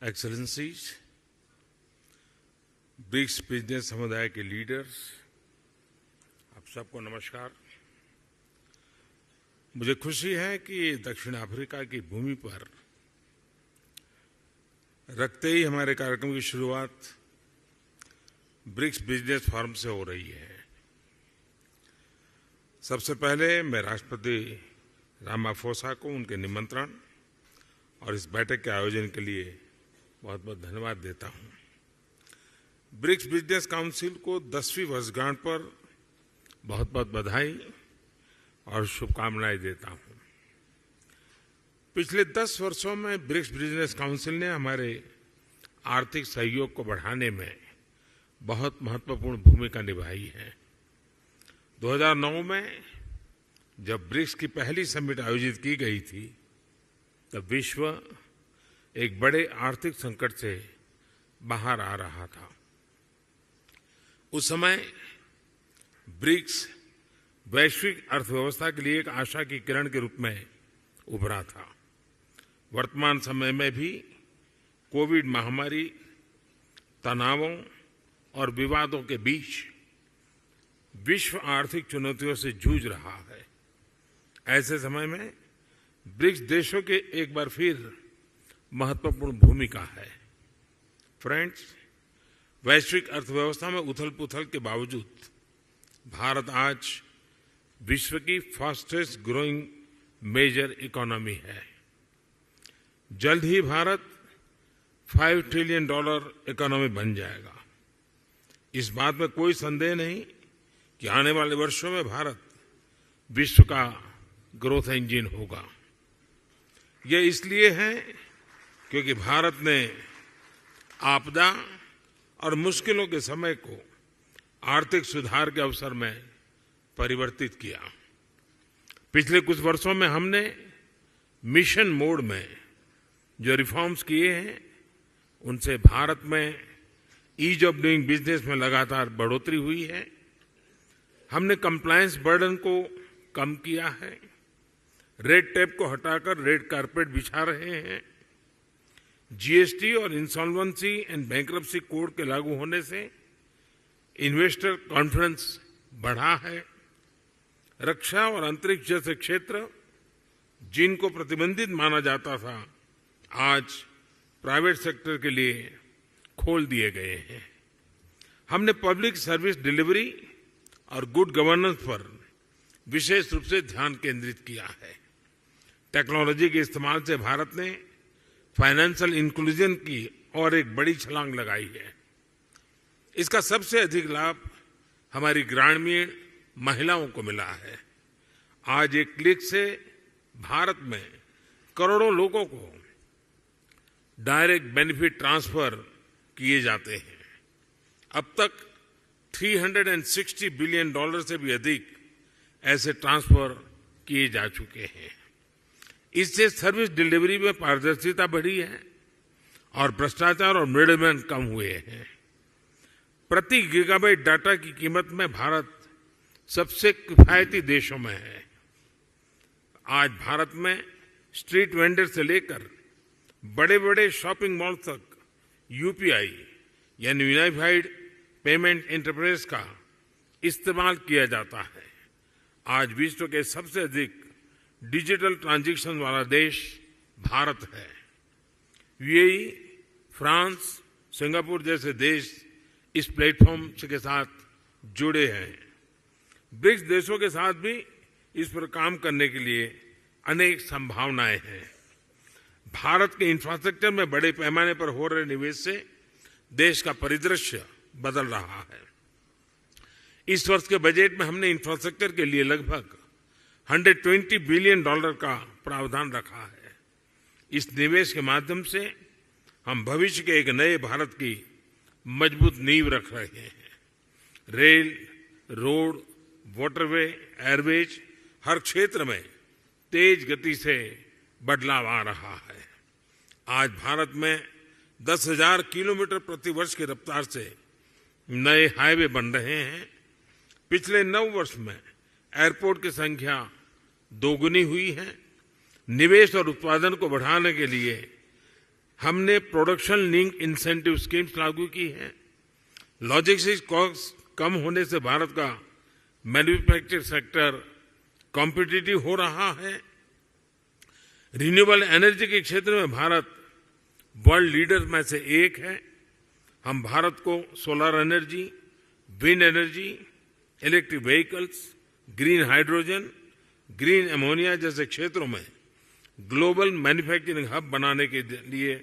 Excellencies, BRICS business समुदाय के leaders, आप सबको नमस्कार। मुझे खुशी है कि दक्षिण अफ्रीका की भूमि पर रखते ही हमारे कार्यक्रम की शुरुआत ब्रिक्स बिजनेस फोरम से हो रही है। सबसे पहले मैं राष्ट्रपति रामाफोसा को उनके निमंत्रण और इस बैठक के आयोजन के लिए बहुत बहुत धन्यवाद देता हूं। ब्रिक्स बिजनेस काउंसिल को 10वीं वर्षगांठ पर बहुत बहुत बधाई और शुभकामनाएं देता हूं। पिछले 10 वर्षों में ब्रिक्स बिजनेस काउंसिल ने हमारे आर्थिक सहयोग को बढ़ाने में बहुत महत्वपूर्ण भूमिका निभाई है। 2009 में जब ब्रिक्स की पहली समिट आयोजित की गई थी, तब विश्व एक बड़े आर्थिक संकट से बाहर आ रहा था। उस समय ब्रिक्स वैश्विक अर्थव्यवस्था के लिए एक आशा की किरण के रूप में उभरा था। वर्तमान समय में भी कोविड महामारी, तनावों और विवादों के बीच विश्व आर्थिक चुनौतियों से जूझ रहा है। ऐसे समय में ब्रिक्स देशों के एक बार फिर महत्वपूर्ण भूमिका है। फ्रेंड्स, वैश्विक अर्थव्यवस्था में उथल-पुथल के बावजूद भारत आज विश्व की फास्टेस्ट ग्रोइंग मेजर इकोनॉमी है। जल्द ही भारत $5 ट्रिलियन इकोनॉमी बन जाएगा। इस बात में कोई संदेह नहीं कि आने वाले वर्षों में भारत विश्व का ग्रोथ इंजन होगा। यह इसलिए है क्योंकि भारत ने आपदा और मुश्किलों के समय को आर्थिक सुधार के अवसर में परिवर्तित किया। पिछले कुछ वर्षों में हमने मिशन मोड में जो रिफॉर्म्स किए हैं, उनसे भारत में ईज ऑफ डूइंग बिजनेस में लगातार बढ़ोतरी हुई है। हमने कंप्लायंस बर्डन को कम किया है, रेड टेप को हटाकर रेड कारपेट बिछा रहे हैं। जीएसटी और इंसॉल्वेंसी एंड बैंक्रप्सी कोड के लागू होने से इन्वेस्टर कॉन्फिडेंस बढ़ा है। रक्षा और अंतरिक्ष जैसे क्षेत्र जिनको प्रतिबंधित माना जाता था, आज प्राइवेट सेक्टर के लिए खोल दिए गए हैं। हमने पब्लिक सर्विस डिलीवरी और गुड गवर्नेंस पर विशेष रूप से ध्यान केंद्रित किया है। टेक्नोलॉजी के इस्तेमाल से भारत ने फाइनेंशियल इंक्लूजन की और एक बड़ी छलांग लगाई है। इसका सबसे अधिक लाभ हमारी ग्रामीण महिलाओं को मिला है। आज एक क्लिक से भारत में करोड़ों लोगों को डायरेक्ट बेनिफिट ट्रांसफर किए जाते हैं। अब तक $360 बिलियन से भी अधिक ऐसे ट्रांसफर किए जा चुके हैं। इससे सर्विस डिलीवरी में पारदर्शिता बढ़ी है और भ्रष्टाचार और मिडलमैन कम हुए हैं। प्रति गीगाबाइट डाटा की कीमत में भारत सबसे किफायती देशों में है। आज भारत में स्ट्रीट वेंडर से लेकर बड़े-बड़े शॉपिंग मॉल तक यूपीआई यानी यूनिफाइड पेमेंट इंटरफेस का इस्तेमाल किया जाता है। आज विश्व के सबसे अधिक डिजिटल ट्रांजैक्शन वाला देश भारत है। यूएई, फ्रांस, सिंगापुर जैसे देश इस प्लेटफॉर्म के साथ जुड़े हैं। ब्रिक्स देशों के साथ भी इस पर काम करने के लिए अनेक संभावनाएं हैं। भारत के इंफ्रास्ट्रक्चर में बड़े पैमाने पर हो रहे निवेश से देश का परिदृश्य बदल रहा है। इस वर्ष के बजट में हमने इंफ्रास्ट्रक्चर के लिए लगभग $120 बिलियन का प्रावधान रखा है। इस निवेश के माध्यम से हम भविष्य के एक नए भारत की मजबूत नींव रख रहे हैं। रेल, रोड, वाटरवे, एयरवेज हर क्षेत्र में तेज गति से बदलाव आ रहा है। आज भारत में 10,000 किलोमीटर प्रति वर्ष की रफ्तार से नए हाईवे बन रहे हैं। पिछले 9 वर्ष में एयरपोर्ट की संख्या दोगुनी हुई है। निवेश और उत्पादन को बढ़ाने के लिए हमने प्रोडक्शन लिंक इंसेंटिव स्कीम्स लागू की हैं। लॉजिस्टिक्स कॉस्ट कम होने से भारत का मैन्युफैक्चरिंग सेक्टर कॉम्पिटिटिव हो रहा है। रिन्यूएबल एनर्जी के क्षेत्र में भारत वर्ल्ड लीडर में से एक है। हम भारत को solar energy, wind energy, electric vehicles, green hydrogen, green ammonia जैसे क्षेत्रों में ग्लोबल मैन्युफैक्चरिंग हब बनाने के लिए